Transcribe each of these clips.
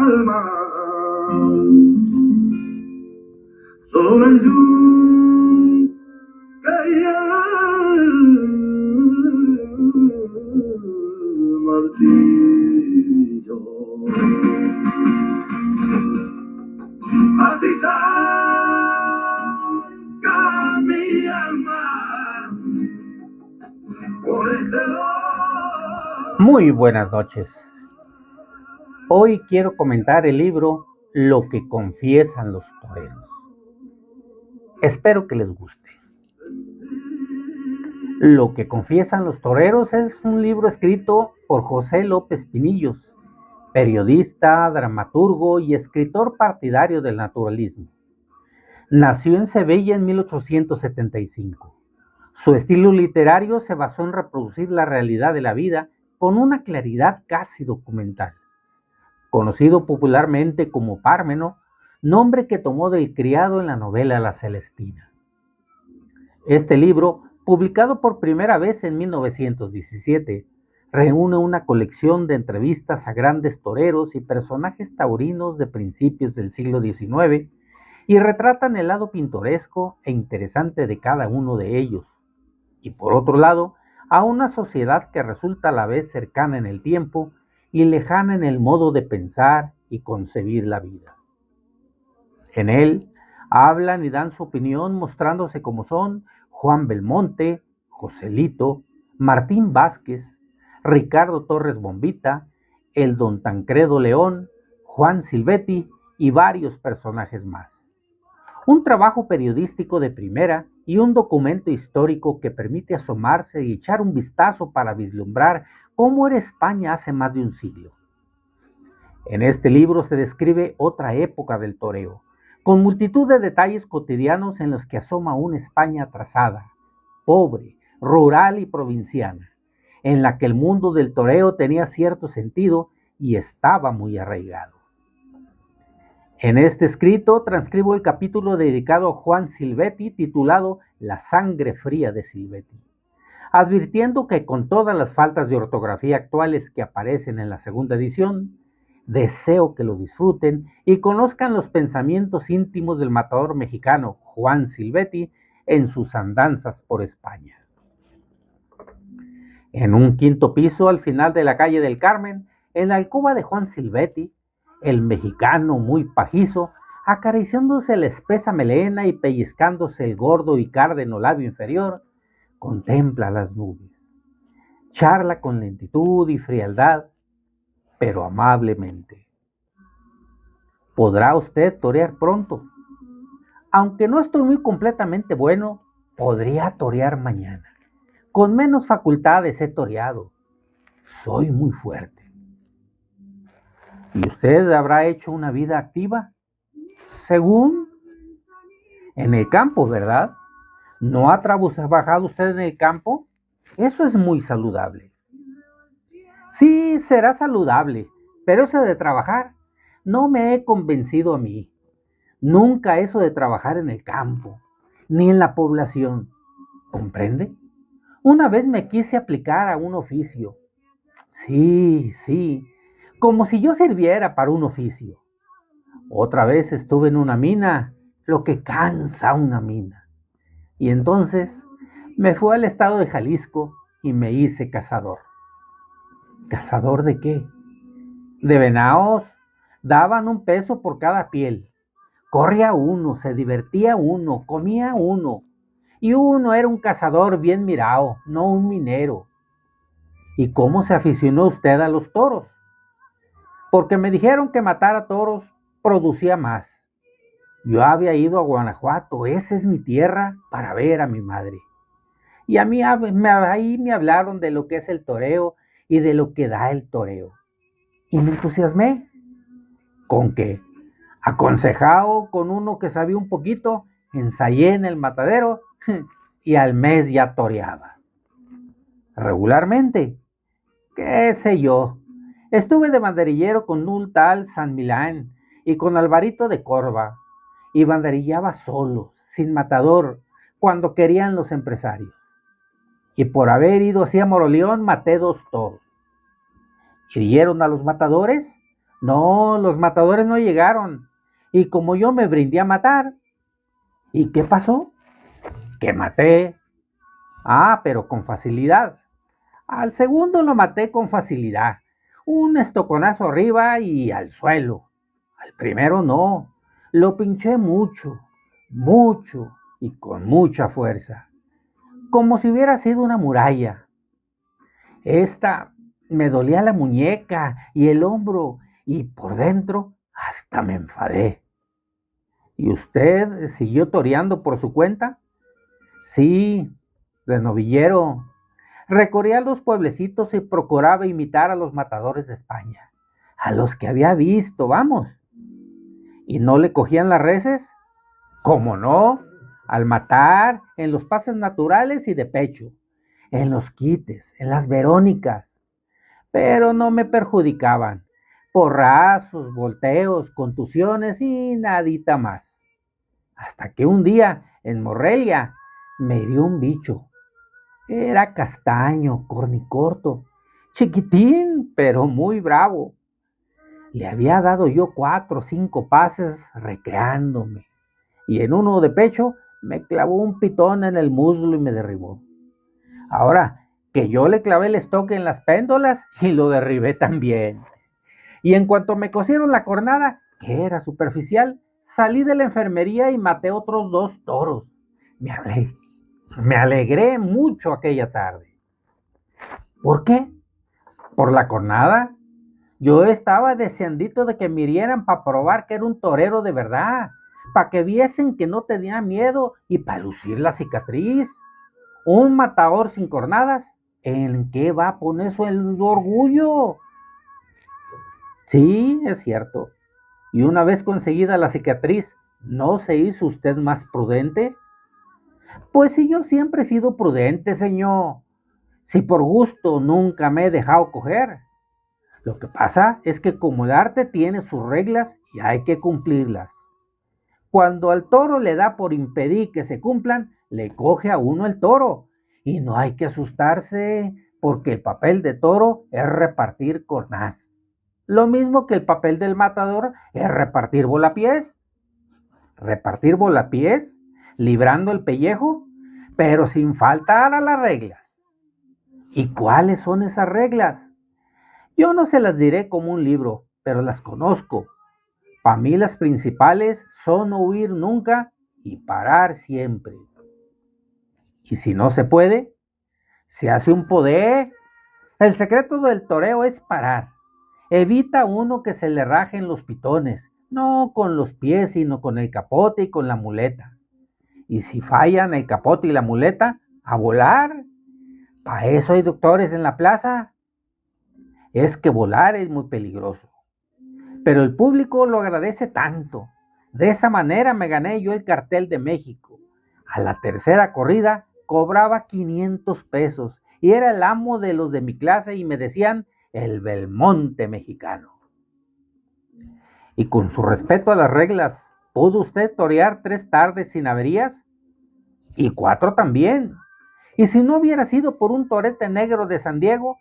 alma sobre el yunque y el martillo. Así saca mi alma por este dolor. Muy buenas noches. Hoy quiero comentar el libro Lo que confiesan los toreros. Espero que les guste. Lo que confiesan los toreros es un libro escrito por José López Pinillos, periodista, dramaturgo y escritor partidario del naturalismo. Nació en Sevilla en 1875. Su estilo literario se basó en reproducir la realidad de la vida con una claridad casi documental. Conocido popularmente como Pármeno, nombre que tomó del criado en la novela La Celestina. Este libro, publicado por primera vez en 1917, reúne una colección de entrevistas a grandes toreros y personajes taurinos de principios del siglo XIX y retratan el lado pintoresco e interesante de cada uno de ellos. Y por otro lado, a una sociedad que resulta a la vez cercana en el tiempo y lejana en el modo de pensar y concebir la vida. En él hablan y dan su opinión mostrándose como son Juan Belmonte, Joselito, Martín Vázquez, Ricardo Torres Bombita, el don Tancredo León, Juan Silvetti y varios personajes más. Un trabajo periodístico de primera y un documento histórico que permite asomarse y echar un vistazo para vislumbrar cómo era España hace más de un siglo. En este libro se describe otra época del toreo, con multitud de detalles cotidianos en los que asoma una España atrasada, pobre, rural y provinciana, en la que el mundo del toreo tenía cierto sentido y estaba muy arraigado. En este escrito transcribo el capítulo dedicado a Juan Silvetti titulado La sangre fría de Silvetti, advirtiendo que con todas las faltas de ortografía actuales que aparecen en la segunda edición, deseo que lo disfruten y conozcan los pensamientos íntimos del matador mexicano Juan Silvetti en sus andanzas por España. En un quinto piso, al final de la calle del Carmen, en la alcoba de Juan Silvetti, el mexicano muy pajizo, acariciándose la espesa melena y pellizcándose el gordo y cárdeno labio inferior, contempla las nubes. Charla con lentitud y frialdad, pero amablemente. ¿Podrá usted torear pronto? Aunque no estoy muy completamente bueno, podría torear mañana. Con menos facultades he toreado. Soy muy fuerte. ¿Y usted habrá hecho una vida activa? Según en el campo, ¿verdad? ¿No ha trabajado usted en el campo? Eso es muy saludable. Sí, será saludable, pero eso de trabajar no me he convencido a mí. Nunca eso de trabajar en el campo, ni en la población. ¿Comprende? Una vez me quise aplicar a un oficio. Sí, como si yo sirviera para un oficio. Otra vez estuve en una mina, lo que cansa una mina. Y entonces me fui al estado de Jalisco y me hice cazador. ¿Cazador de qué? De venados. Daban 1 peso por cada piel. Corría uno, se divertía uno, comía uno. Y uno era un cazador bien mirado, no un minero. ¿Y cómo se aficionó usted a los toros? Porque me dijeron que matar a toros producía más. Yo había ido a Guanajuato, esa es mi tierra, para ver a mi madre. Y a mí ahí me hablaron de lo que es el toreo y de lo que da el toreo. Y me entusiasmé. ¿Con qué? Aconsejado con uno que sabía un poquito, ensayé en el matadero y al mes ya toreaba. Regularmente, qué sé yo. Estuve de banderillero con un tal San Milán y con Alvarito de Corva, y banderillaba solo, sin matador, cuando querían los empresarios. Y por haber ido así a Moroleón, maté 2 toros. ¿Hirieron a los matadores? No, los matadores no llegaron. Y como yo me brindé a matar, ¿y qué pasó? Que maté. Ah, pero con facilidad. Al segundo lo maté con facilidad. Un estoconazo arriba y al suelo. Al primero no. Lo pinché mucho, mucho y con mucha fuerza. Como si hubiera sido una muralla. Esta me dolía la muñeca y el hombro y por dentro hasta me enfadé. ¿Y usted siguió toreando por su cuenta? Sí, de novillero. Recorría los pueblecitos y procuraba imitar a los matadores de España, a los que había visto, vamos. ¿Y no le cogían las reses? ¿Cómo no? Al matar, en los pases naturales y de pecho, en los quites, en las verónicas. Pero no me perjudicaban. Porrazos, volteos, contusiones y nadita más. Hasta que un día, en Morelia, me hirió un bicho. Era castaño, cornicorto, chiquitín, pero muy bravo. Le había dado yo 4 o 5 pases recreándome, y en uno de pecho me clavó un pitón en el muslo y me derribó. Ahora, que yo le clavé el estoque en las péndolas y lo derribé también. Y en cuanto me cosieron la cornada, que era superficial, salí de la enfermería y maté otros 2 toros. Me alegré, me alegré mucho aquella tarde. ¿Por qué? ¿Por la cornada? Yo estaba deseandito de que me hirieran para probar que era un torero de verdad, para que viesen que no tenía miedo y para lucir la cicatriz. Un matador sin cornadas, ¿en qué va a poner su orgullo? Sí, es cierto. Y una vez conseguida la cicatriz, ¿no se hizo usted más prudente? Pues si yo siempre he sido prudente, señor. Si por gusto nunca me he dejado coger. Lo que pasa es que como el arte tiene sus reglas y hay que cumplirlas. Cuando al toro le da por impedir que se cumplan, le coge a uno el toro. Y no hay que asustarse, porque el papel de toro es repartir cornaz. Lo mismo que el papel del matador es repartir volapiés. Repartir volapiés, librando el pellejo, pero sin faltar a las reglas. ¿Y cuáles son esas reglas? Yo no se las diré como un libro, pero las conozco. Para mí las principales son no huir nunca y parar siempre. Y si no se puede, se hace un poder. El secreto del toreo es parar. Evita uno que se le rajen los pitones, no con los pies, sino con el capote y con la muleta. Y si fallan el capote y la muleta, a volar. Para eso hay doctores en la plaza. Es que volar es muy peligroso. Pero el público lo agradece tanto. De esa manera me gané yo el cartel de México. A la tercera corrida cobraba 500 pesos y era el amo de los de mi clase y me decían el Belmonte mexicano. Y con su respeto a las reglas, ¿pudo usted torear 3 tardes sin averías? Y 4 también. Y si no hubiera sido por un torete negro de San Diego,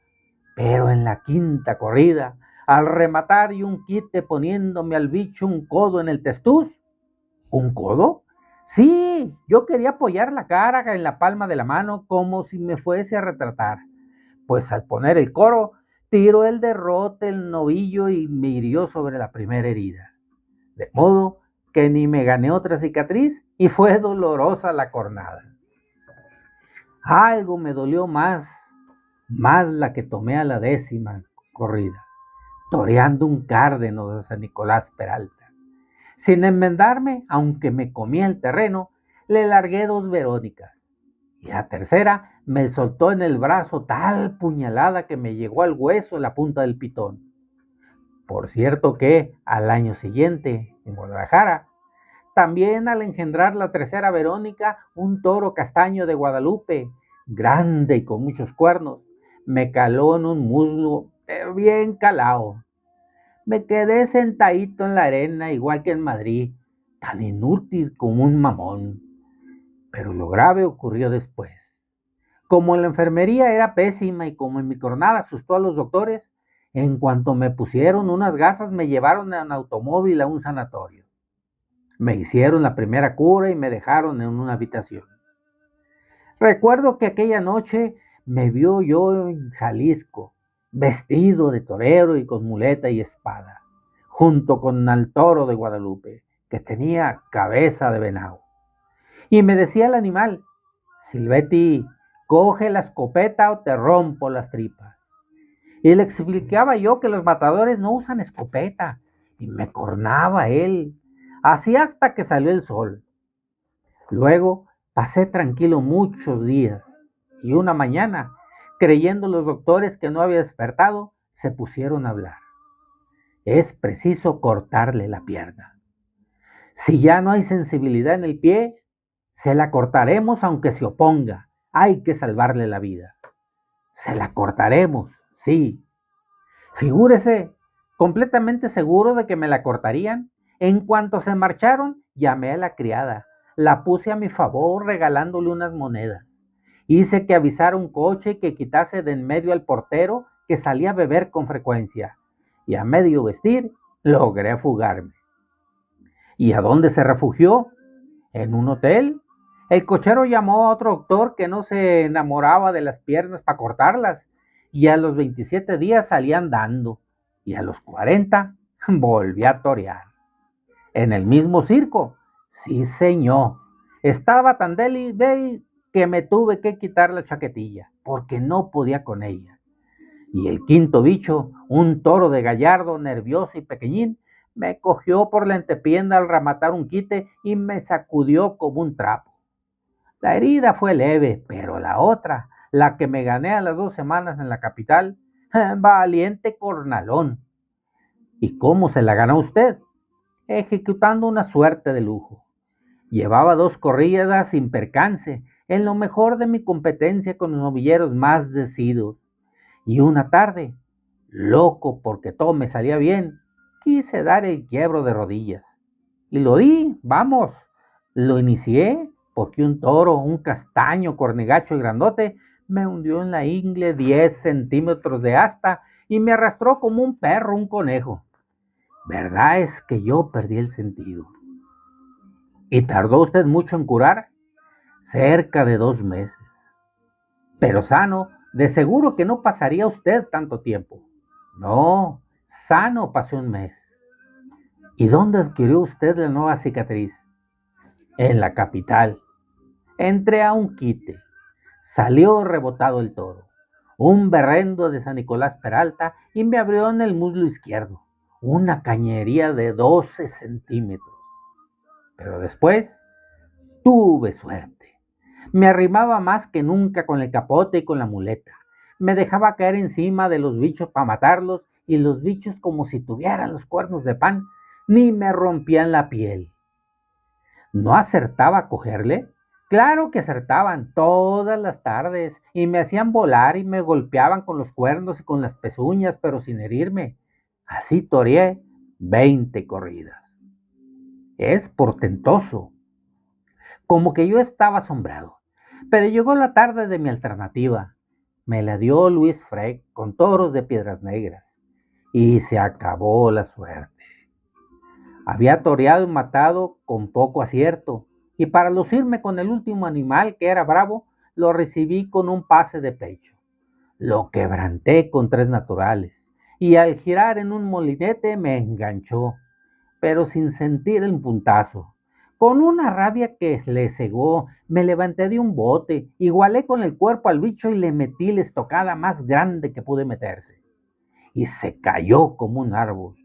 pero en la quinta corrida, al rematar y un quite poniéndome al bicho un codo en el testuz. ¿Un codo? Sí, yo quería apoyar la cara en la palma de la mano como si me fuese a retratar. Pues al poner el coro, tiró el derrote el novillo y me hirió sobre la primera herida. De modo que ni me gané otra cicatriz y fue dolorosa la cornada. Algo me dolió más la que tomé a la 10ª corrida, toreando un cárdeno de San Nicolás Peralta. Sin enmendarme, aunque me comía el terreno, le largué 2 verónicas. Y a tercera me soltó en el brazo tal puñalada que me llegó al hueso la punta del pitón. Por cierto que al año siguiente, en Guadalajara, también al engendrar la tercera Verónica, un toro castaño de Guadalupe, grande y con muchos cuernos, me caló en un muslo, pero bien calado. Me quedé sentadito en la arena, igual que en Madrid, tan inútil como un mamón. Pero lo grave ocurrió después. Como la enfermería era pésima y como en mi cornada asustó a los doctores, En cuanto me pusieron unas gasas, me llevaron en automóvil a un sanatorio. Me hicieron la primera cura y me dejaron en una habitación. Recuerdo que aquella noche me vio yo en Jalisco, vestido de torero y con muleta y espada, junto con el toro de Guadalupe, que tenía cabeza de venado. Y me decía el animal: Silvetti, coge la escopeta o te rompo las tripas. Y le explicaba yo que los matadores no usan escopeta, y me cornaba él, así hasta que salió el sol. Luego pasé tranquilo muchos días, y una mañana, creyendo los doctores que no había despertado, se pusieron a hablar. Es preciso cortarle la pierna. Si ya no hay sensibilidad en el pie, se la cortaremos aunque se oponga. Hay que salvarle la vida. Se la cortaremos, sí. Figúrese, completamente seguro de que me la cortarían. En cuanto se marcharon, llamé a la criada. La puse a mi favor regalándole unas monedas. Hice que avisara un coche y que quitase de en medio al portero que salía a beber con frecuencia. Y a medio vestir, logré fugarme. ¿Y a dónde se refugió? ¿En un hotel? El cochero llamó a otro doctor que no se enamoraba de las piernas para cortarlas, y a los 27 días salía andando, y a los 40 volví a torear. En el mismo circo, sí señor. Estaba tan débil que me tuve que quitar la chaquetilla, porque no podía con ella. Y el quinto bicho, un toro de gallardo, nervioso y pequeñín, me cogió por la entrepierna al rematar un quite y me sacudió como un trapo. La herida fue leve, pero la otra, la que me gané a las 2 semanas en la capital, valiente cornalón. ¿Y cómo se la ganó usted? Ejecutando una suerte de lujo. Llevaba 2 corridas sin percance, en lo mejor de mi competencia con los novilleros más decidos. Y una tarde, loco porque todo me salía bien, quise dar el quiebro de rodillas. Y lo di, vamos. Lo inicié porque un toro, un castaño, cornigacho y grandote, me hundió en la ingle 10 centímetros de asta y me arrastró como un perro, un conejo. Verdad es que yo perdí el sentido. ¿Y tardó usted mucho en curar? Cerca de 2 meses. Pero sano, de seguro que no pasaría usted tanto tiempo. No, sano pasé 1 mes. ¿Y dónde adquirió usted la nueva cicatriz? En la capital. Entré a un quite. Salió rebotado el toro. Un berrendo de San Nicolás Peralta y me abrió en el muslo izquierdo. Una cañería de 12 centímetros. Pero después tuve suerte. Me arrimaba más que nunca con el capote y con la muleta. Me dejaba caer encima de los bichos para matarlos y los bichos, como si tuvieran los cuernos de pan, ni me rompían la piel. ¿No acertaba a cogerle? Claro que acertaban todas las tardes y me hacían volar y me golpeaban con los cuernos y con las pezuñas, pero sin herirme. Así toreé 20 corridas. Es portentoso. Como que yo estaba asombrado. Pero llegó la tarde de mi alternativa. Me la dio Luis Freck con toros de Piedras Negras. Y se acabó la suerte. Había toreado y matado con poco acierto, y para lucirme con el último animal, que era bravo, lo recibí con un pase de pecho. Lo quebranté con 3 naturales, y al girar en un molinete me enganchó, pero sin sentir el puntazo. Con una rabia que le cegó, me levanté de un bote, igualé con el cuerpo al bicho y le metí la estocada más grande que pude meterse. Y se cayó como un árbol.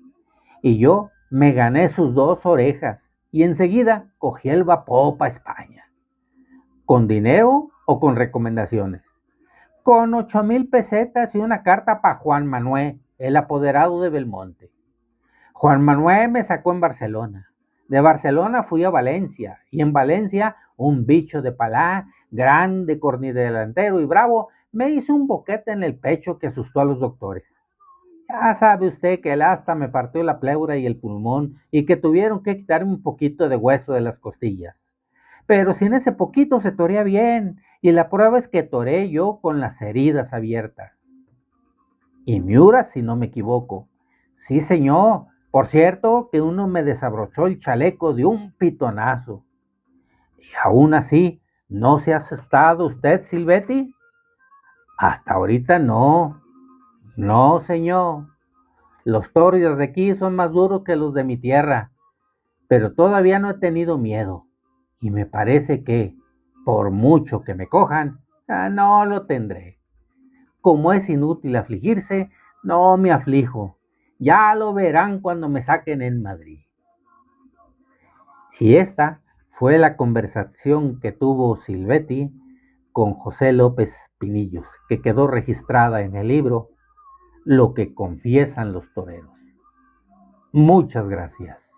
Y yo me gané sus 2 orejas y enseguida cogí el vapor para España. ¿Con dinero o con recomendaciones? Con 8,000 pesetas y una carta para Juan Manuel, el apoderado de Belmonte. Juan Manuel me sacó en Barcelona. De Barcelona fui a Valencia y en Valencia un bicho de palá, grande, cornidelantero y bravo, me hizo un boquete en el pecho que asustó a los doctores. Ya sabe usted que el asta me partió la pleura y el pulmón y que tuvieron que quitarme un poquito de hueso de las costillas. Pero sin ese poquito se torea bien y la prueba es que toreé yo con las heridas abiertas. Y Miura, si no me equivoco. Sí, señor. Por cierto, que uno me desabrochó el chaleco de un pitonazo. Y aún así, ¿no se ha asustado usted, Silvetti? Hasta ahorita no. No, señor. Los toros de aquí son más duros que los de mi tierra, pero todavía no he tenido miedo. Y me parece que, por mucho que me cojan, no lo tendré. Como es inútil afligirse, no me aflijo. Ya lo verán cuando me saquen en Madrid. Y esta fue la conversación que tuvo Silvetti con José López Pinillos, que quedó registrada en el libro Lo que confiesan los toreros. Muchas gracias.